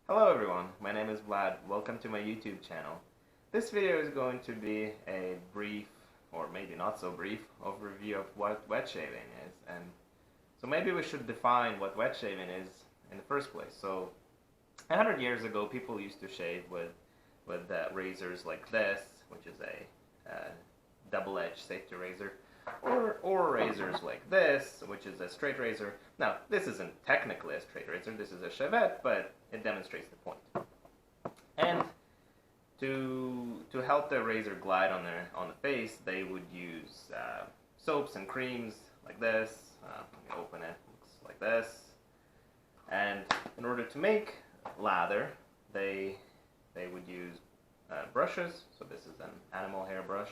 Hello everyone, my name is Vlad. Welcome to my YouTube channel. This video is going to be a brief, or maybe not so brief, overview of what wet shaving is. And so maybe we should define what wet shaving is in the first place. So 100 years ago, people used to shave with razors like this, which is a double-edged safety razor, or razors like this, which is a straight razor. Now, this isn't technically a straight razor, this is a Chevette, but it demonstrates the point. And to help the razor glide on the face, they would use soaps and creams like this. Let me open it. Looks like this. And in order to make lather, they would use brushes. So this is an animal hair brush,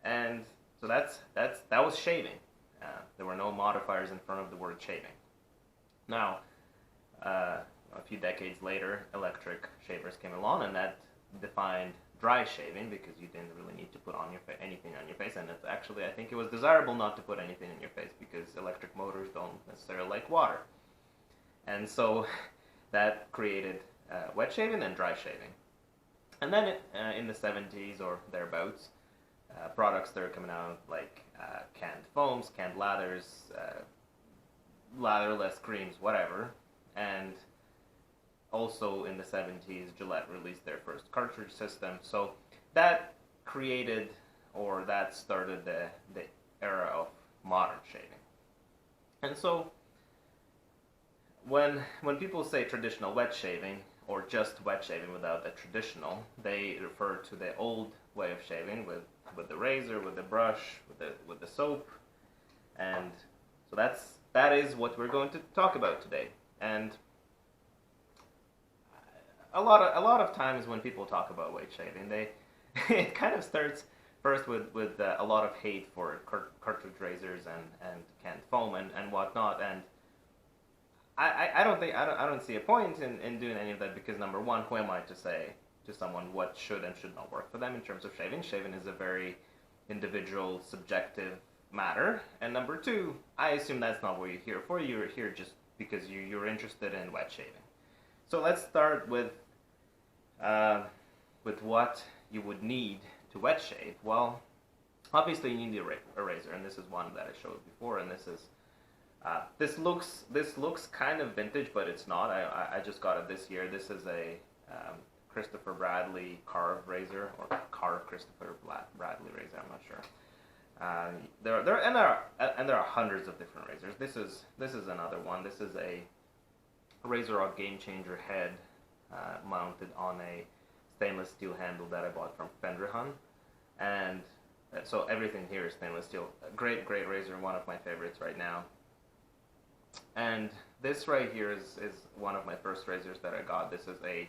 and so that was shaving. There were no modifiers in front of the word shaving. Now, a few decades later, electric shavers came along, and that defined dry shaving because you didn't really need to put on anything on your face. And it's actually, I think it was desirable not to put anything in your face because electric motors don't necessarily like water. And so that created wet shaving and dry shaving. And then in the 70s or thereabouts, products that are coming out like canned foams, canned lathers, latherless creams, whatever. And also in the 70s, Gillette released their first cartridge system. So that created, or that started the era of modern shaving. And so when people say traditional wet shaving, or just wet shaving without the traditional, they refer to the old way of shaving with the razor, with the brush, with the soap. And so that is what we're going to talk about today. And a lot of times when people talk about wet shaving, it kind of starts first with a lot of hate for cartridge razors and canned foam and whatnot. And I don't see a point in doing any of that because, number one, who am I to say to someone what should and should not work for them in terms of shaving? Shaving is a very individual, subjective matter. And number two, I assume that's not what you're here for. You're here just because you're interested in wet shaving. So let's start with what you would need to wet shave. Well, obviously you need a razor, and this is one that I showed before, and this is this looks kind of vintage, but it's not. I just got it this year. This is a Christopher Bradley carved razor, or carved Christopher Bradley razor. I'm not sure. There are hundreds of different razors. This is another one. This is a Razor Game Changer head mounted on a stainless steel handle that I bought from Fenderhun, and so everything here is stainless steel. Great razor, one of my favorites right now. And this right here is one of my first razors that I got. This is a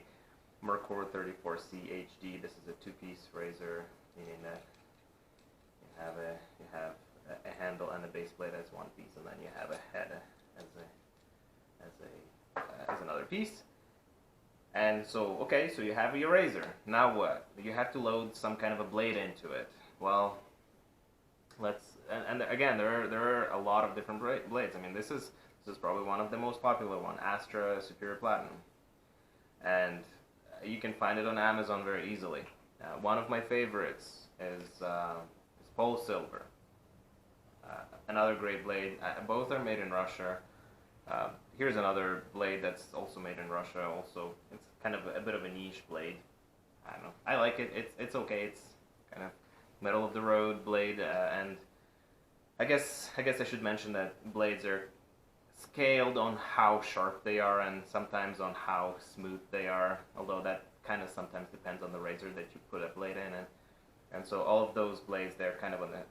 Merkur 34C HD. This is a two-piece razor, meaning that you have a handle and a base blade as one piece, and then you have a head as another piece. And so, okay, so you have your razor. Now what? You have to load some kind of a blade into it. Well, and again, there are a lot of different blades. I mean, this is probably one of the most popular one, Astra Superior Platinum, and you can find it on Amazon very easily. One of my favorites is Polsilver. Another great blade. Both are made in Russia. Here's another blade that's also made in Russia. Also, it's kind of a bit of a niche blade. I don't know. I like it. It's okay. It's kind of middle of the road blade, and I guess I should mention that blades are scaled on how sharp they are and sometimes on how smooth they are. Although that kind of sometimes depends on the razor that you put a blade in, and so all of those blades, they're kind of on the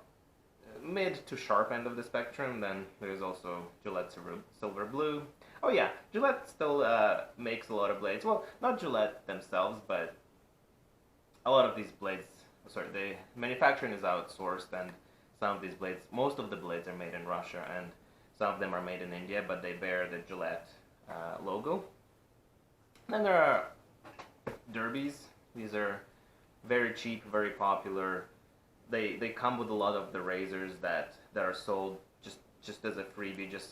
mid to sharp end of the spectrum. Then there's also Gillette Silver Blue. Oh yeah, Gillette still makes a lot of blades. Well, not Gillette themselves, but a lot of these blades, sorry, the manufacturing is outsourced, and some of these blades, most of the blades are made in Russia, and some of them are made in India, but they bear the Gillette logo. Then there are derbies. These are very cheap, very popular. They come with a lot of the razors that are sold just as a freebie, just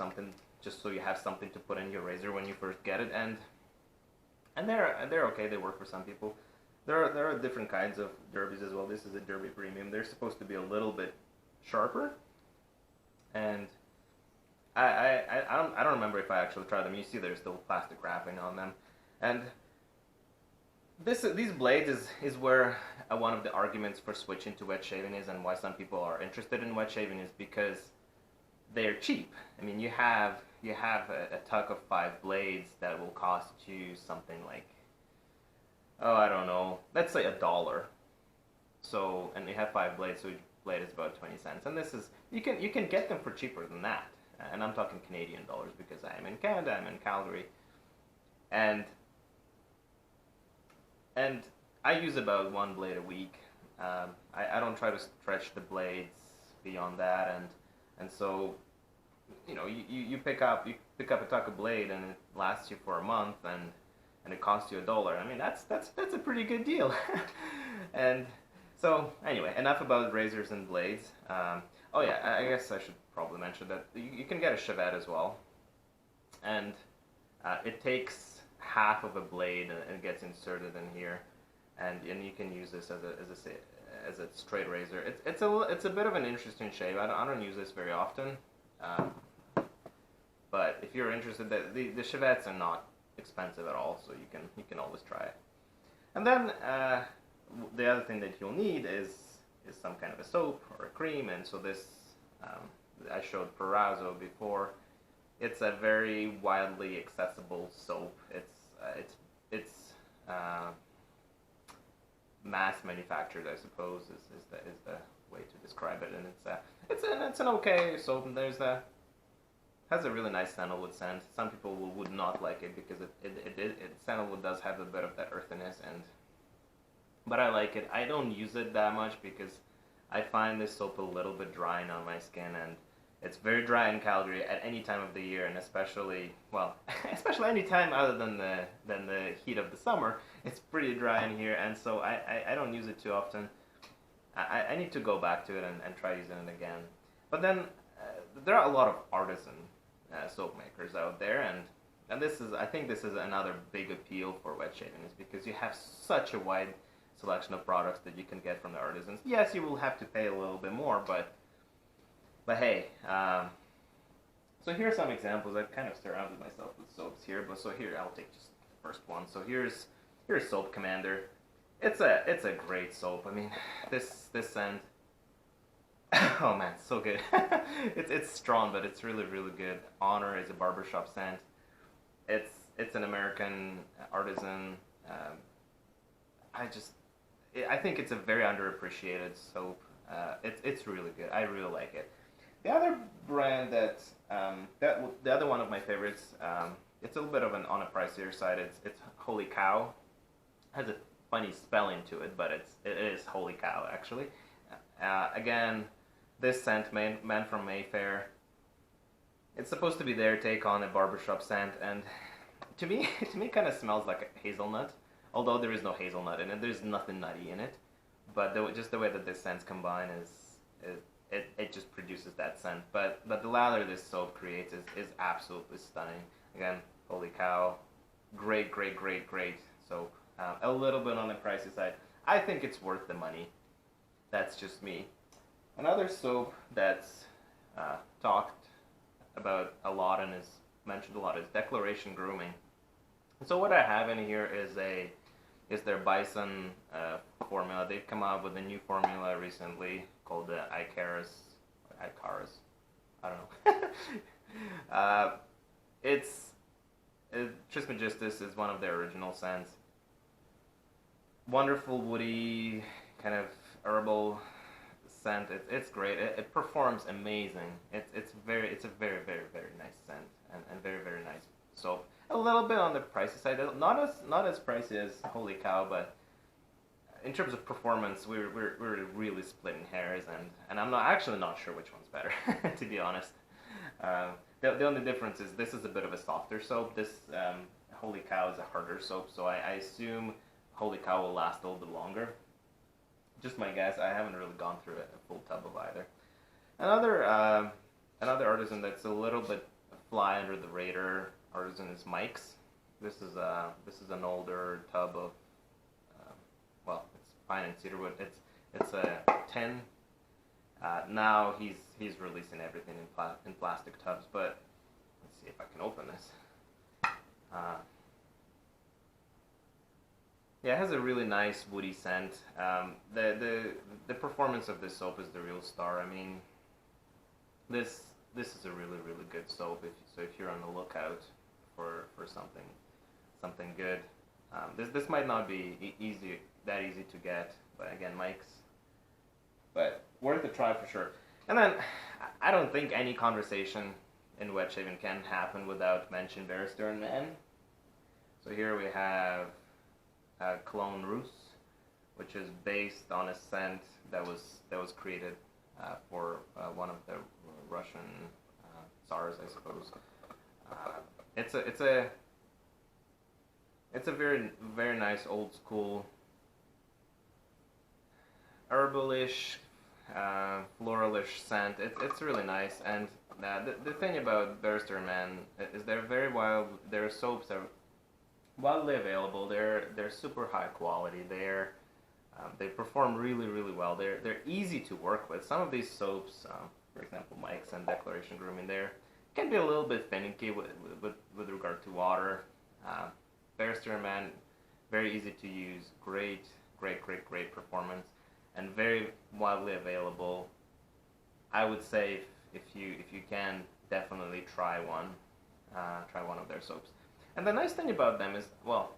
so you have something to put in your razor when you first get it. And and they're okay. They work for some people. There are different kinds of derbies as well. This is a Derby Premium. They're supposed to be a little bit sharper, and I don't remember if I actually tried them. You see, there's still plastic wrapping on them, and these blades is where one of the arguments for switching to wet shaving is, and why some people are interested in wet shaving is because they're cheap. I mean, you have a tuck of 5 blades that will cost you something like, oh, I don't know, let's say $1. So, and you have 5 blades, so each blade is about 20 cents. And this is, you can get them for cheaper than that. And I'm talking Canadian dollars because I am in Canada, I'm in Calgary. And and I use about 1 blade a week. I don't try to stretch the blades beyond that, and so you pick up a tuck of blade and it lasts you for a month, and it costs you $1. I mean, that's a pretty good deal. And so anyway, enough about razors and blades. Oh yeah, I guess I should probably mention that you can get a Chevette as well, and it takes half of a blade and gets inserted in here, and you can use this as a straight razor. It's a bit of an interesting shape. I don't use this very often, but if you're interested, the Chevettes are not expensive at all, so you can always try it. And then the other thing that you'll need is some kind of a soap or a cream, and so this I showed Perazzo before. It's a very widely accessible soap. It's mass manufactured, I suppose, is the way to describe it. And it's an okay soap. And has a really nice sandalwood scent. Some people would not like it because sandalwood does have a bit of that earthiness, but I like it. I don't use it that much because I find this soap a little bit drying on my skin, and it's very dry in Calgary at any time of the year, and especially any time other than the heat of the summer. It's pretty dry in here, and so I don't use it too often. I need to go back to it and try using it again. But then there are a lot of artisan soap makers out there, and I think this is another big appeal for wet shaving, is because you have such a wide selection of products that you can get from the artisans. Yes, you will have to pay a little bit more, but hey, so here are some examples. I've kind of surrounded myself with soaps here, but so here I'll take just the first one. So here's Soap Commander. It's a great soap. I mean, this scent. Oh man, so good. It's strong, but it's really really good. Honor is a barbershop scent. It's an American artisan. I think it's a very underappreciated soap. It's really good. I really like it. The other brand the other one of my favorites, it's a little bit of on a pricier side. It's Holy Cow. It has a funny spelling to it, but it is Holy Cow actually. Again, this scent, Man from Mayfair. It's supposed to be their take on a barbershop scent, and to me it kind of smells like a hazelnut. Although there is no hazelnut in it, there's nothing nutty in it. But just the way that the scents combine it just produces that scent. But the lather this soap creates is absolutely stunning. Again, Holy Cow, great soap. A little bit on the pricey side. I think it's worth the money. That's just me. Another soap that's talked about a lot and is mentioned a lot is Declaration Grooming. So what I have in here is their Bison formula. They've come out with a new formula recently called the Icarus. I don't know. Trismegistus is one of their original scents. Wonderful woody kind of herbal scent. It's great. It performs amazing. It's a very nice scent and very very nice soap. A little bit on the pricey side, not as pricey as Holy Cow, but in terms of performance, we're really splitting hairs, and I'm not sure which one's better, to be honest. The only difference is this is a bit of a softer soap. This Holy Cow is a harder soap, so I assume Holy Cow will last a little bit longer. Just my guess. I haven't really gone through a full tub of either. Another artisan that's a little bit fly under the radar artisan is Mike's. This is an older tub of well, it's pine and cedar wood. It's a 10. Now he's releasing everything in plastic tubs, but let's see if I can open this. Uh, yeah, it has a really nice woody scent. The performance of this soap is the real star. I mean, this is a really good soap. If you're on the lookout for something good, this might not be easy to get, but again, Mike's, but worth a try for sure. And then I don't think any conversation in wet shaving can happen without mentioning Bear Stearns Man. So here we have Cologne Russe, which is based on a scent that was created for one of the Russian Tsars, I suppose. It's a very nice old school herbalish, floralish scent. It's really nice, and the thing about Bear Stearns Man is they're very wild. Their soaps are widely available. They're super high quality. They perform really well. They're easy to work with. Some of these soaps, for example, Mike's and Declaration Grooming, can be a little bit finicky with regard to water. Bear Stearns Man, very easy to use. Great performance, and very widely available. I would say if you can, definitely try one of their soaps. And the nice thing about them is, well,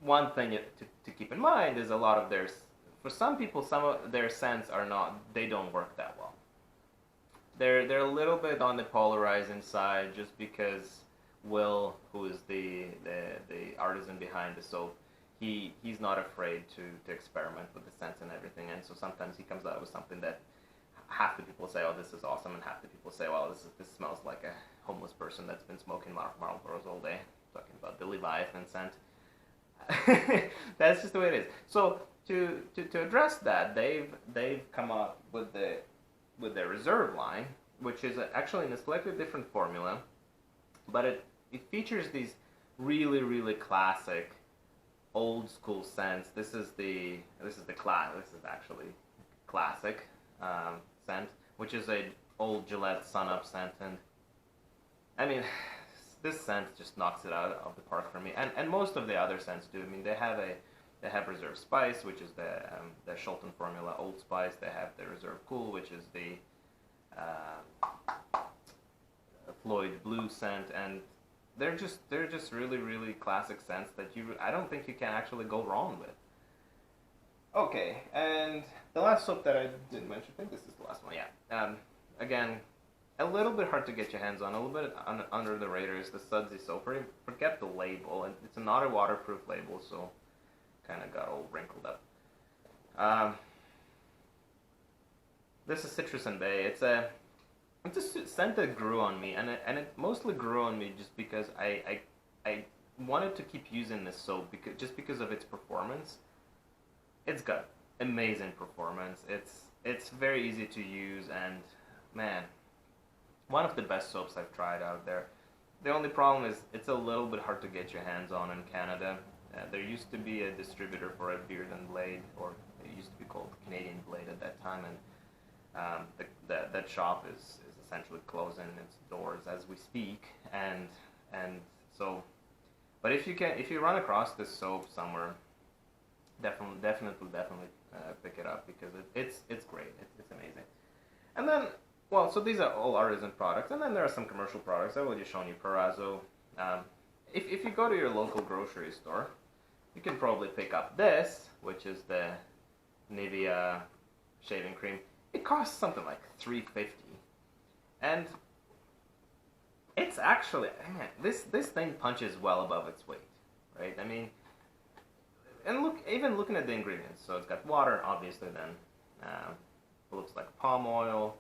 one thing to keep in mind is a lot of for some people, some of their scents they don't work that well. They're a little bit on the polarizing side, just because Will, who is the artisan behind the soap, he's not afraid to experiment with the scents and everything, and so sometimes he comes out with something that half the people say, oh, this is awesome, and half the people say, well, this smells like a homeless person that's been smoking Marlboros all day. Talking about the Leviathan scent. That's just the way it is. So to address that, they've come up with their Reserve line, which is actually in a slightly different formula, but it features these really classic old school scents. This is actually classic scent, which is a old Gillette Sun Up scent, and I mean, this scent just knocks it out of the park for me. And most of the other scents do. I mean, they have Reserve Spice, which is the Shulton formula Old Spice. They have the Reserve Cool, which is the Floyd Blue scent, and they're just really classic scents that I don't think you can actually go wrong with. Okay, and the last soap that I didn't mention, I think this is the last one. Yeah. Again, a little bit hard to get your hands on, a little bit under the radar is the Sudsy soap. Forget the label, and it's not a waterproof label, so kind of got all wrinkled up. This is Citrus and Bay. It's a scent that grew on me, and it mostly grew on me just because I wanted to keep using this soap because of its performance. It's got amazing performance. It's very easy to use, and man, one of the best soaps I've tried out there. The only problem is it's a little bit hard to get your hands on in Canada. There used to be a distributor for a Beard and Blade, or it used to be called Canadian Blade at that time, and that shop is essentially closing its doors as we speak. And so, but if you run across this soap somewhere, definitely pick it up, because it's great. It's amazing. And then, well, so these are all artisan products, and then there are some commercial products. I've already shown you Perazzo. If you go to your local grocery store, you can probably pick up this, which is the Nivea shaving cream. It costs something like $3.50, and it's actually, man, this thing punches well above its weight, right? I mean, and even looking at the ingredients, so it's got water, obviously. Then it looks like palm oil,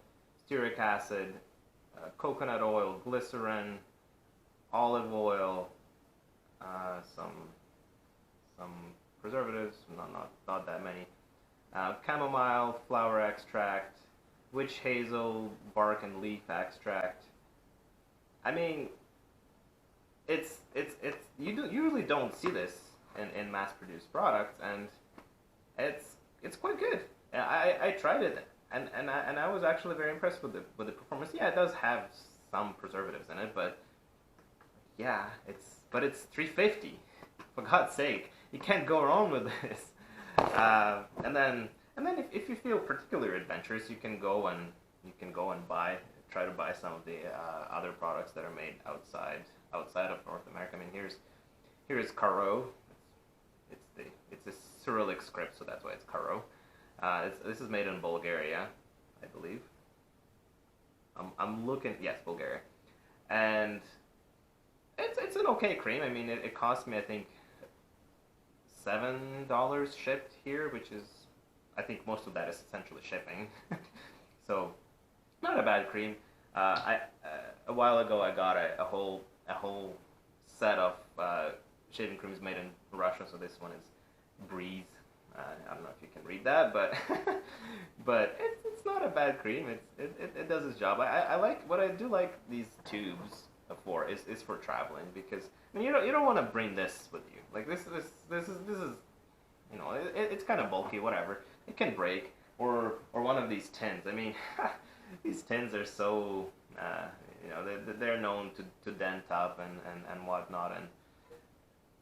stearic acid, coconut oil, glycerin, olive oil, some preservatives, not that many, chamomile, flower extract, witch hazel, bark and leaf extract. I mean, you really don't see this in mass-produced products, and it's quite good. I tried it, and I was actually very impressed with the performance. Yeah, it does have some preservatives in it, but yeah, it's 350. For God's sake, you can't go wrong with this. And then if you feel particularly adventurous, you can go and try to buy some of the other products that are made outside of North America. I mean, here's Caro. It's a Cyrillic script, so that's why it's Caro. This is made in Bulgaria, I believe. I'm looking. Yes, Bulgaria, and it's an okay cream. I mean, it cost me, I think, $7 shipped here, which is, I think most of that is essentially shipping. So not a bad cream. I A while ago I got a whole set of shaving creams made in Russia. So this one is Breeze. I don't know if you can read that, but but it's not a bad cream. It does its job. I like, what I do like these tubes for is for traveling, because I mean, you don't want to bring this with you. Like this is it's kind of bulky, whatever. It can break, or one of these tins. I mean, these tins are so they're known to dent up and whatnot, and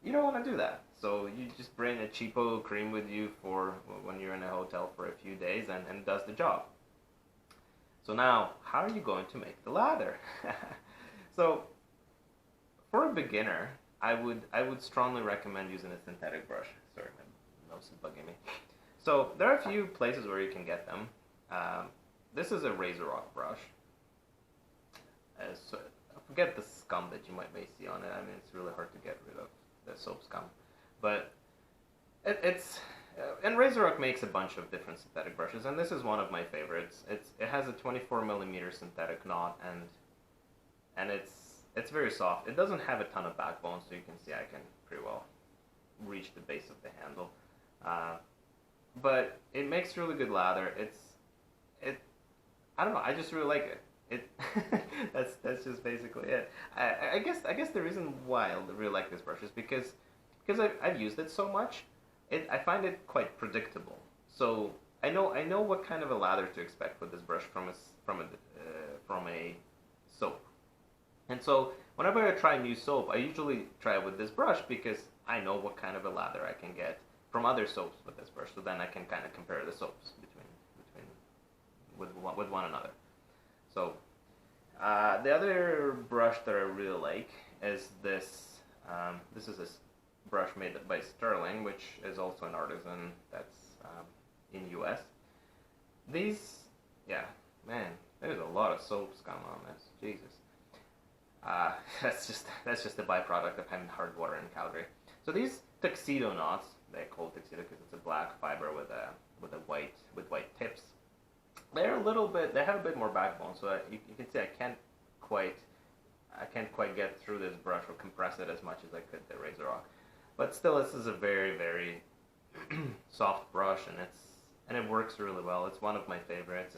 you don't want to do that. So you just bring a cheapo cream with you for when you're in a hotel for a few days, and it does the job. So now, how are you going to make the lather? So for a beginner, I would strongly recommend using a synthetic brush. Sorry, my nose is bugging me. So there are a few places where you can get them. This is a RazoRock brush. So I forget the scum that you may see on it. I mean, it's really hard to get rid of the soap scum, but and RazoRock makes a bunch of different synthetic brushes, and this is one of my favorites. It has a 24 millimeter synthetic knot, and it's very soft. It doesn't have a ton of backbone, so you can see I can pretty well reach the base of the handle. But it makes really good lather. I don't know. I just really like it. That's just basically it. I guess the reason why I really like this brush is because I've used it so much. I find it quite predictable. So I know what kind of a lather to expect with this brush from a soap. And so whenever I try new soap, I usually try it with this brush, because I know what kind of a lather I can get from other soaps with this brush. So then I can kind of compare the soaps with one another. So the other brush that I really like is this. This is a brush made by Sterling, which is also an artisan that's in US. These, yeah, man, there's a lot of soap scum on this. Jesus. That's just a byproduct of having hard water in Calgary. So these tuxedo knots, they're called tuxedo because it's a black fiber with white tips. They have a bit more backbone, so you can see I can't quite get through this brush or compress it as much as I could the RazoRock. But still, this is a very, very soft brush, and it works really well. It's one of my favorites.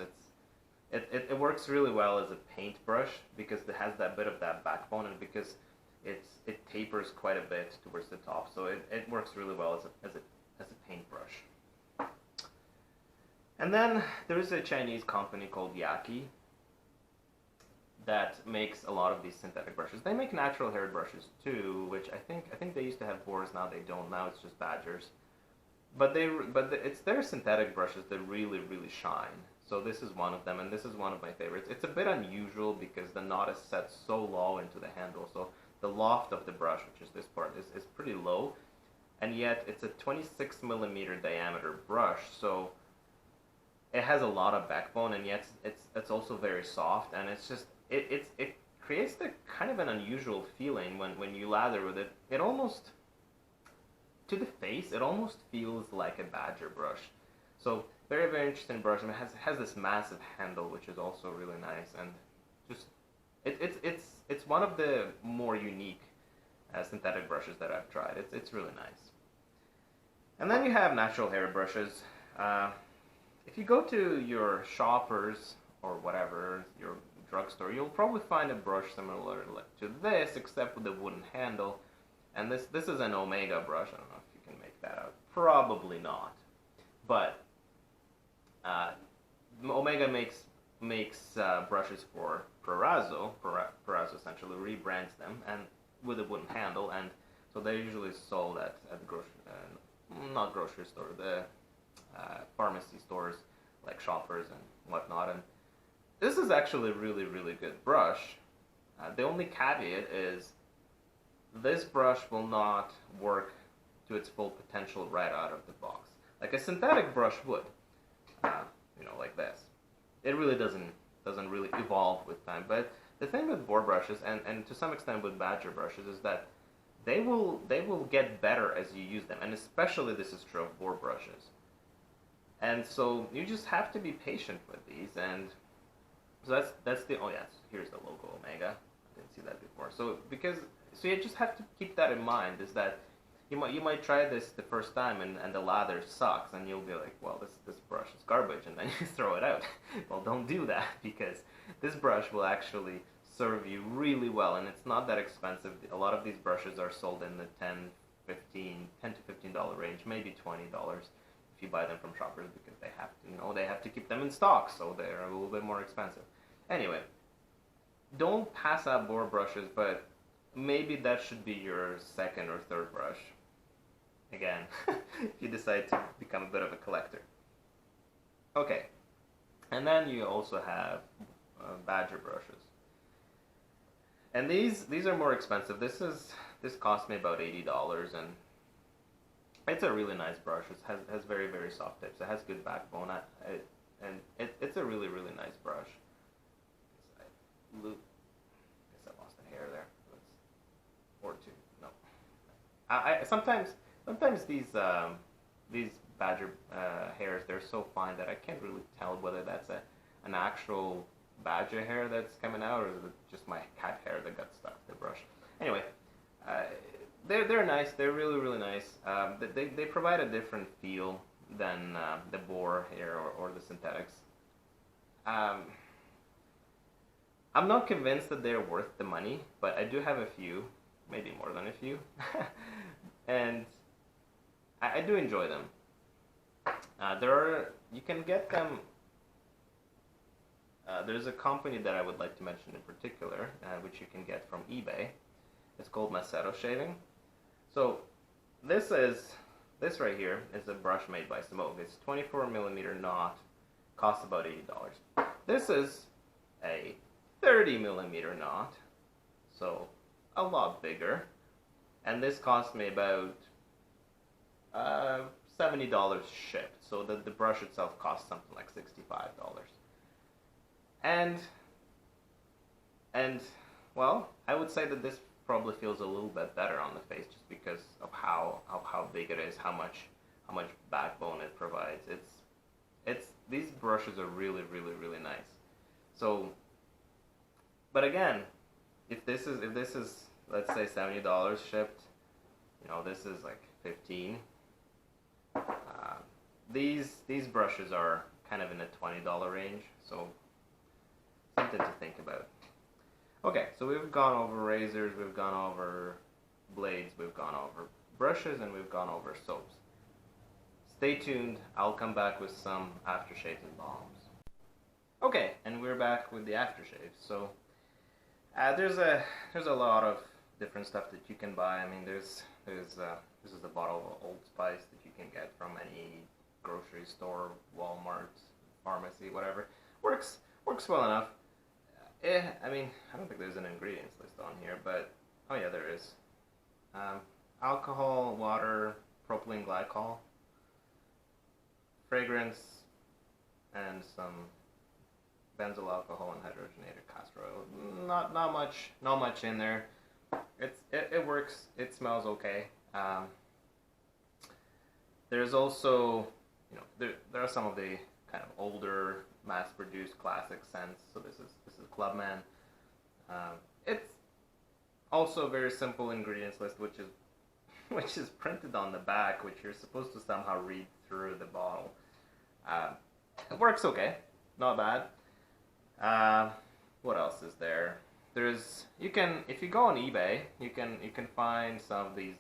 It works really well as a paint brush because it has that bit of that backbone, and because it tapers quite a bit towards the top, so it works really well as a paintbrush. And then there is a Chinese company called Yaqi that makes a lot of these synthetic brushes. They make natural haired brushes too, which I think they used to have boars. Now they don't. Now it's just badgers. But it's their synthetic brushes that really, really shine. So this is one of them, and this is one of my favorites. It's a bit unusual because the knot is set so low into the handle, so the loft of the brush, which is this part, is pretty low, and yet it's a 26 millimeter diameter brush, so it has a lot of backbone, and yet it's also very soft, and it creates the kind of an unusual feeling when you lather with it. It almost, to the face, it almost feels like a badger brush. So very, very interesting brush. I mean, it has this massive handle, which is also really nice, and just it's one of the more unique synthetic brushes that I've tried. It's really nice. And then you have natural hair brushes. If you go to your Shoppers or whatever, your drugstore, you'll probably find a brush similar to this, except with a wooden handle. And this is an Omega brush. I don't know if you can make that out. Probably not. But Omega makes brushes for Proraso. Proraso essentially rebrands them and with a wooden handle, and so they're usually sold at the not grocery store, the pharmacy stores like Shoppers and whatnot. And this is actually a really, really good brush. The only caveat is this brush will not work to its full potential right out of the box, like a synthetic brush would. Like this. It really doesn't really evolve with time. But the thing with boar brushes, and to some extent with badger brushes, is that they will get better as you use them, and especially this is true of boar brushes. And so you just have to be patient with these, and so that's the here's the logo Omega. I didn't see that before. So you just have to keep that in mind, is that you might try this the first time and the lather sucks, and you'll be like, well, this brush is garbage, and then you throw it out. Well, don't do that, because this brush will actually serve you really well, and it's not that expensive. A lot of these brushes are sold in the $10 to $15 range, maybe $20 if you buy them from Shoppers, because they have to keep them in stock, so they're a little bit more expensive. Anyway, don't pass up boar brushes, but maybe that should be your second or third brush. Again, if you decide to become a bit of a collector. Okay, and then you also have badger brushes, and these are more expensive. This cost me about $80, and it's a really nice brush. It has very, very soft tips. It has good backbone, and it's a really, really nice brush. I guess I lost a hair there. Or two. No. Sometimes these badger hairs, they're so fine that I can't really tell whether that's an actual badger hair that's coming out, or is it just my cat hair that got stuck to the brush. Anyway, they're nice. They're really, really nice. They provide a different feel than the boar hair or the synthetics. I'm not convinced that they're worth the money, but I do have a few. Maybe more than a few, and I do enjoy them. You can get them. There's a company that I would like to mention in particular, which you can get from eBay. It's called Macedo Shaving. So this right here is a brush made by Smoke. It's 24mm knot, costs about $80. This is a 30mm knot, so a lot bigger, and this cost me about $70 shipped, so the brush itself costs something like $65. And well, I would say that this probably feels a little bit better on the face, just because of how big it is, how much backbone it provides. These brushes are really, really, really nice. So, but again, if this is let's say $70 shipped, this is like $15. These brushes are kind of in the $20 range, so something to think about. Okay, so we've gone over razors, we've gone over blades, we've gone over brushes, and we've gone over soaps. Stay tuned, I'll come back with some aftershaves and balms. Okay, and we're back with the aftershaves. So there's a lot of different stuff that you can buy. I mean, this is a bottle of Old Spice that you can get from any grocery store, Walmart, pharmacy, whatever. Works well enough. I mean, I don't think there's an ingredients list on here, but oh yeah, there is. Alcohol, water, propylene glycol, fragrance, and some benzyl alcohol and hydrogenated castor oil. Not much in there. It works. It smells okay. There's also, there are some of the kind of older mass-produced classic scents. So this is Clubman. It's also a very simple ingredients list, which is printed on the back, which you're supposed to somehow read through the bottle. It works okay, not bad. What else is there? You can, if you go on eBay, you can find some of these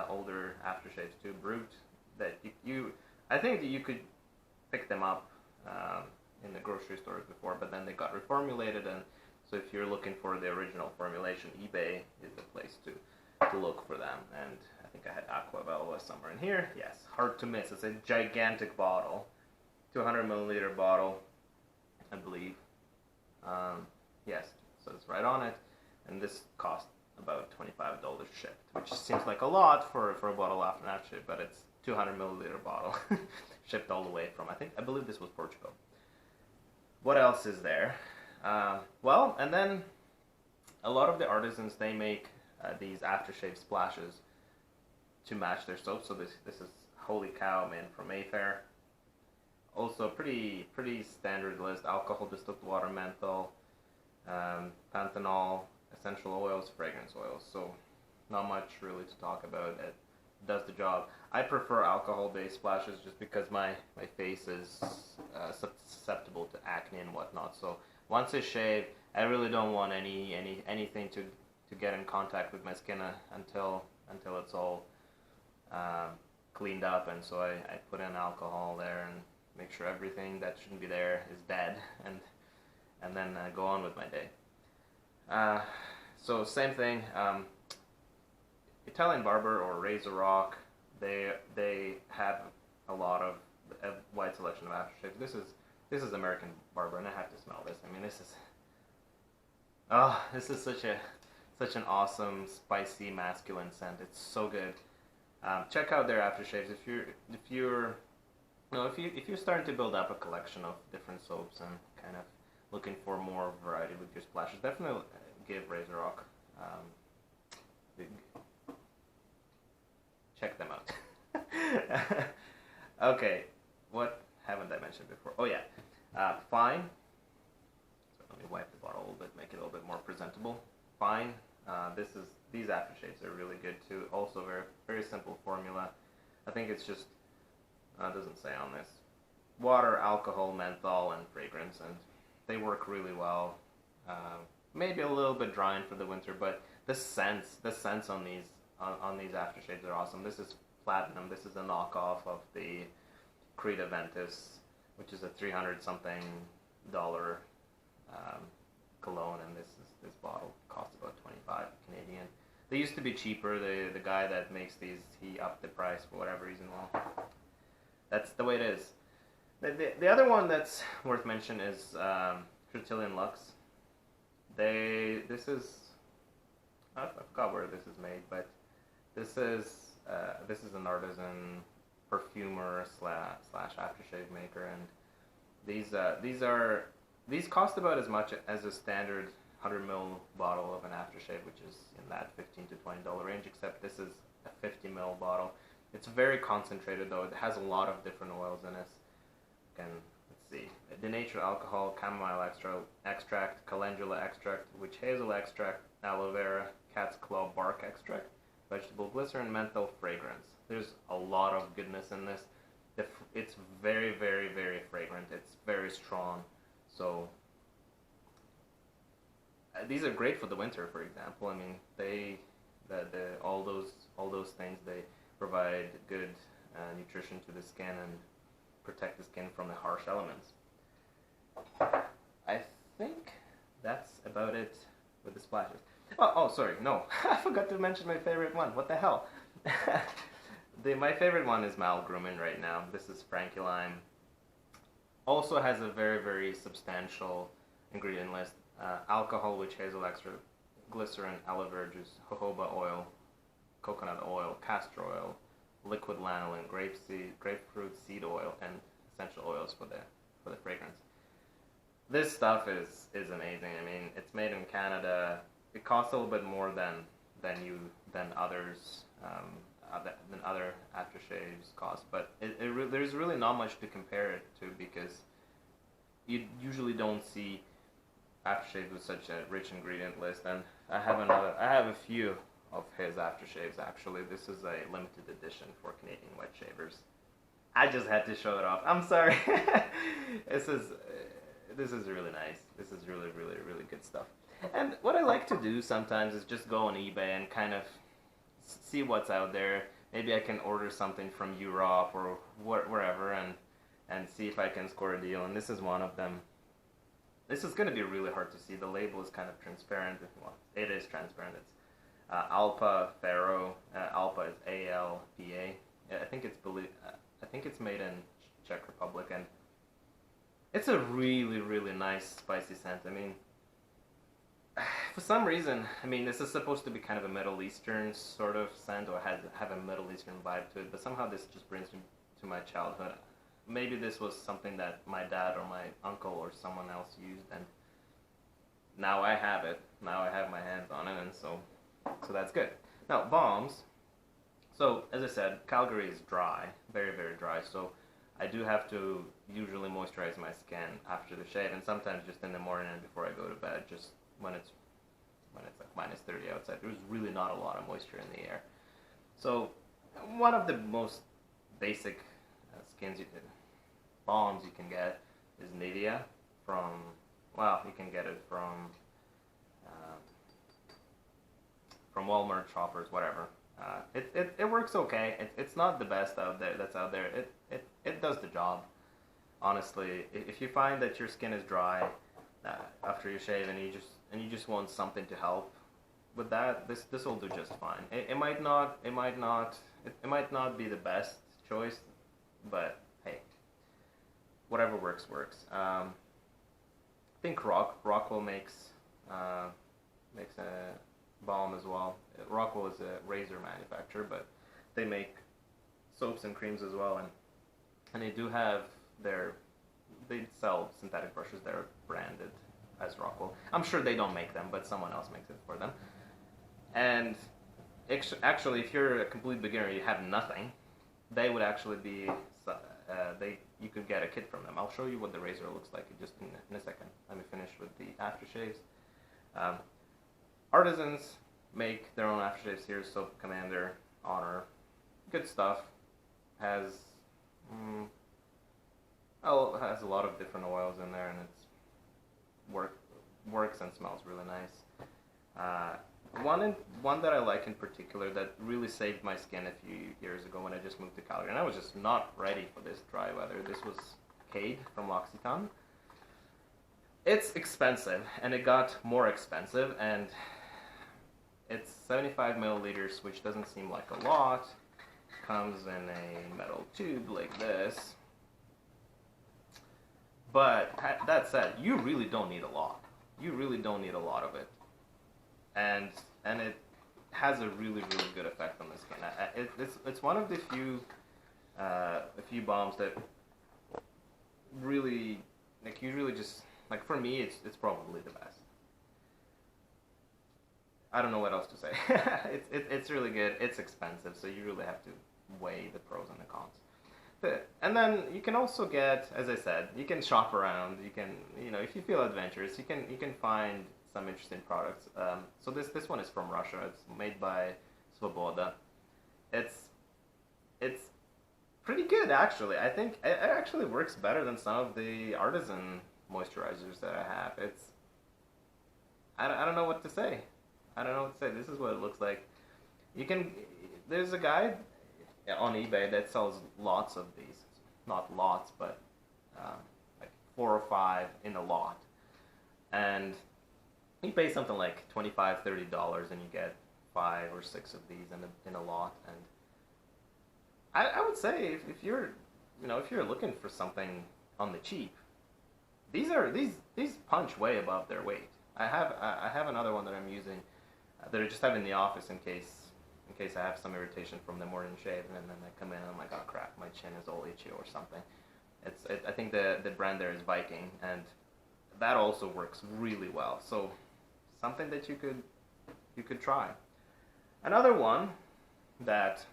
older aftershaves too, Brute, that I think that you could pick them up in the grocery stores before, but then they got reformulated, and so if you're looking for the original formulation, eBay is the place to look for them. And I think I had Aqua Velva somewhere in here. Yes, hard to miss. It's a gigantic bottle, 200 milliliter bottle, I believe. Yes, so it's right on it, and this cost about $25 shipped, which seems like a lot for a bottle after an aftershave, but it's 200 milliliter bottle shipped all the way from, I believe this was Portugal. What else is there? Well, and then a lot of the artisans, they make these aftershave splashes to match their soap. So this is Holy Cow, man, from Mayfair. Also pretty standard list: alcohol, distilled water, menthol, panthenol, essential oils, fragrance oils. So not much really to talk about. It does the job. I prefer alcohol-based splashes just because my face is susceptible to acne and whatnot. So once I shave, I really don't want anything to get in contact with my skin until it's all cleaned up. And so I put in alcohol there and make sure everything that shouldn't be there is dead, and then go on with my day. So same thing. Italian Barber or Razor Rock, they have a lot of a wide selection of aftershaves. This is American Barber, and I have to smell this. I mean, this is such an awesome, spicy, masculine scent. It's so good. Check out their aftershaves if you're starting to build up a collection of different soaps and kind of looking for more variety with your splashes. Definitely give Razor Rock. Check them out. Okay, what haven't I mentioned before? Oh yeah, Fine. So let me wipe the bottle a little bit, make it a little bit more presentable. Fine. These aftershaves are really good too. Also very simple formula. I think it's just doesn't say on this, water, alcohol, menthol, and fragrance, and they work really well. Maybe a little bit drying for the winter, but the scents on these aftershaves are awesome. This is Platinum. This is a knockoff of the Creed Aventus, which is a $300-something cologne, and this bottle costs about 25 Canadian. They used to be cheaper. The guy that makes these, he upped the price for whatever reason. Well, that's the way it is. The other one that's worth mentioning is Cotillon Luxe. This is, I forgot where this is made, but this is an artisan perfumer slash aftershave maker, and these cost about as much as a standard 100 ml bottle of an aftershave, which is in that $15 to $20 range, except this is a 50 ml bottle. It's very concentrated though. It has a lot of different oils in it. Let's see. Denatured alcohol, chamomile extract, calendula extract, witch hazel extract, aloe vera, cat's claw bark extract, vegetable glycerin, menthol, fragrance. There's a lot of goodness in this. It's very, very, very fragrant. It's very strong. So these are great for the winter, for example. I mean, all those things, they provide good nutrition to the skin and protect the skin from the harsh elements. I think that's about it with the splashes. Oh, sorry, no. I forgot to mention my favorite one. What the hell? My favorite one is Mal Grumman right now. This is Frankie Lime. Also has a very, very substantial ingredient list. Alcohol, witch hazel extract, glycerin, aloe vera juice, jojoba oil, coconut oil, castor oil, liquid lanolin, grapefruit seed oil, and essential oils for the fragrance. This stuff is amazing. I mean, it's made in Canada. It costs a little bit more than other aftershaves cost, but there's really not much to compare it to, because you usually don't see aftershaves with such a rich ingredient list. And I have a few of his aftershaves actually. This is a limited edition for Canadian wet shavers. I just had to show it off. I'm sorry. this is really nice. This is really, really, really good stuff. And what I like to do sometimes is just go on eBay and kind of see what's out there. Maybe I can order something from Europe or wherever, and see if I can score a deal. And this is one of them. This is going to be really hard to see. The label is kind of transparent. Well, it is transparent. It's Alpa Faro. Alpa is ALPA. I think it's made in Czech Republic, and it's a really, really nice spicy scent. I mean, for some reason, I mean, this is supposed to be kind of a Middle Eastern sort of scent, or have a Middle Eastern vibe to it, but somehow this just brings me to my childhood. Maybe this was something that my dad or my uncle or someone else used, and now I have it. Now I have my hands on it, and so that's good. Now, balms. So, as I said, Calgary is dry, very, very dry, so I do have to usually moisturize my skin after the shave, and sometimes just in the morning and before I go to bed, just when it's like minus 30 outside. There's really not a lot of moisture in the air. So, one of the most basic balms you can get is Nivea you can get it from Walmart, Shoppers, whatever. It works okay. It's not the best that's out there. It does the job. Honestly, if you find that your skin is dry after you shave and you just want something to help with that, this will do just fine. It might not be the best choice, but hey, whatever works. I think Rockwell makes a balm as well. Rockwell is a razor manufacturer, but they make soaps and creams as well, and they sell synthetic brushes that are branded as Rockwell. I'm sure they don't make them, but someone else makes it for them. And actually, if you're a complete beginner, you have nothing, they would actually be you could get a kit from them. I'll show you what the razor looks like just in a second. Let me finish with the aftershaves. Artisans make their own aftershaves here. Soap Commander, Honor, good stuff. Has a lot of different oils in there, and it's works and smells really nice. One that I like in particular that really saved my skin a few years ago when I just moved to Calgary, and I was just not ready for this dry weather. This was Cade from L'Occitane. It's expensive, and it got more expensive, and it's 75 milliliters, which doesn't seem like a lot. Comes in a metal tube like this. But that said, you really don't need a lot. You really don't need a lot of it. And it has a really, really good effect on the skin. It's one of the few balms that really, like, you really just, like, for me, it's probably the best. I don't know what else to say. It's really good. It's expensive, so you really have to weigh the pros and the cons. And then you can also get, as I said, you can shop around. You can, if you feel adventurous, you can find some interesting products. So this one is from Russia. It's made by Svoboda. It's pretty good, actually. I think it actually works better than some of the artisan moisturizers that I have. I don't know what to say. I don't know what to say. This is what it looks like. There's a guy on eBay that sells lots of these. Not lots, but like 4 or 5 in a lot. And you pay something like $25, $30 and you get 5 or 6 of these in a lot. And I would say if you're looking for something on the cheap, these punch way above their weight. I have another one that I'm using that I just have in the office in case I have some irritation from the morning shave, and then I come in and I'm like, oh crap, my chin is all itchy or something. I think the brand there is Viking, and that also works really well. So something that you could try. Another one that,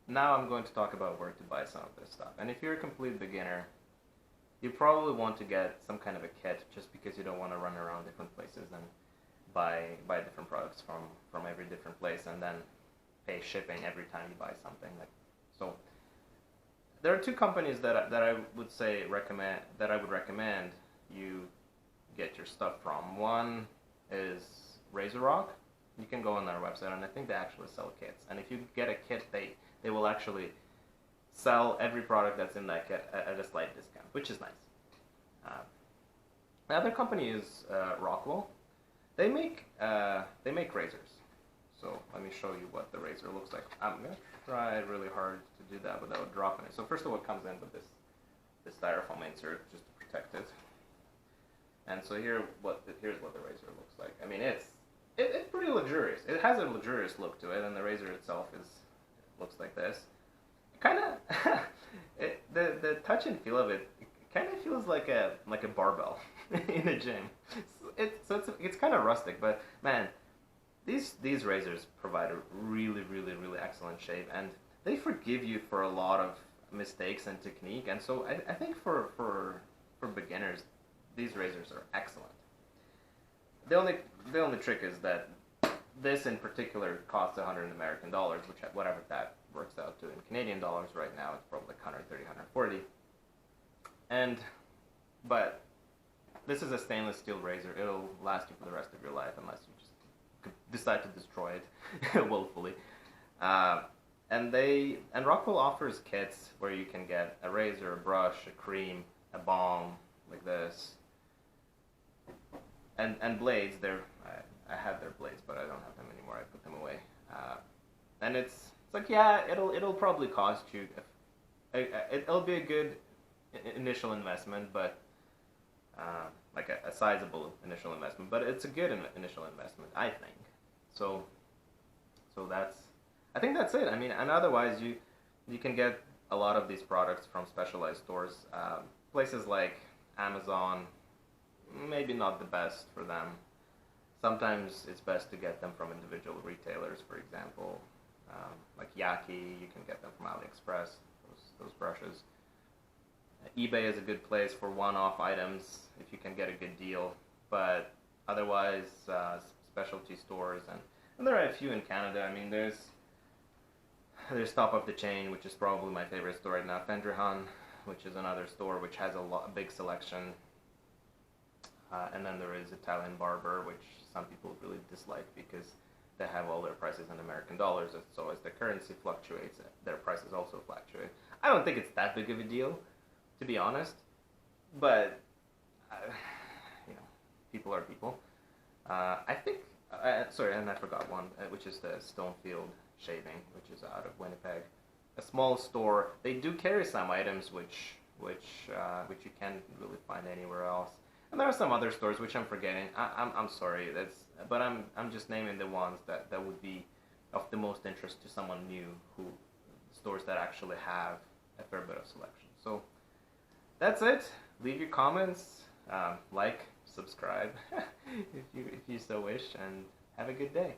now I'm going to talk about where to buy some of this stuff. And if you're a complete beginner, you probably want to get some kind of a kit, just because you don't want to run around different places and buy different products from every different place and then pay shipping every time you buy something. So there are two companies that I would say recommend that I would recommend you get your stuff from. One is RazorRock. You can go on their website, and I think they actually sell kits. And if you get a kit, they will actually sell every product that's in that kit at a slight discount, which is nice. Uh, the other company is Rockwell. They make razors. So let me show you what the razor looks like. I'm gonna try really hard to do that without dropping it. So first of all, it comes in with this styrofoam insert just to protect it. And so here's what the razor looks like. I mean, it's pretty luxurious. It has a luxurious look to it, and the razor itself looks like this. Kind of the touch and feel of it kind of feels like a barbell in a gym. It's kind of rustic, but man, these razors provide a really excellent shape, and they forgive you for a lot of mistakes and technique. And so I think for beginners, these razors are excellent. The only trick is that this in particular costs $100 which whatever that works out to in Canadian dollars right now, it's probably like 130, 140. But this is a stainless steel razor. It'll last you for the rest of your life unless you just decide to destroy it willfully. And Rockwell offers kits where you can get a razor, a brush, a cream, a balm like this, and blades. I had their blades, but I don't have them anymore. I put them away. And it's like, yeah, it'll probably cost you. It'll be a good initial investment, but like a sizable initial investment. But it's a good initial investment, I think. So I think that's it. I mean, and otherwise you can get a lot of these products from specialized stores, places like Amazon. Maybe not the best for them. Sometimes it's best to get them from individual retailers, for example, like Yaki. You can get them from AliExpress. Those brushes. eBay is a good place for one-off items if you can get a good deal, but otherwise specialty stores and there are a few in Canada. I mean, there's Top of the Chain, which is probably my favorite store right now. Fendrihan, which is another store which has a big selection. And then there is Italian Barber, which some people really dislike because they have all their prices in American dollars. So as the currency fluctuates, their prices also fluctuate. I don't think it's that big of a deal, to be honest. But people are people. I think. Sorry, and I forgot one, which is the Stonefield Shaving, which is out of Winnipeg. A small store. They do carry some items which you can't really find anywhere else. And there are some other stores which I'm forgetting. I'm sorry. But I'm just naming the ones that would be of the most interest to someone new, stores that actually have a fair bit of selection. So that's it. Leave your comments, like, subscribe if you so wish, and have a good day.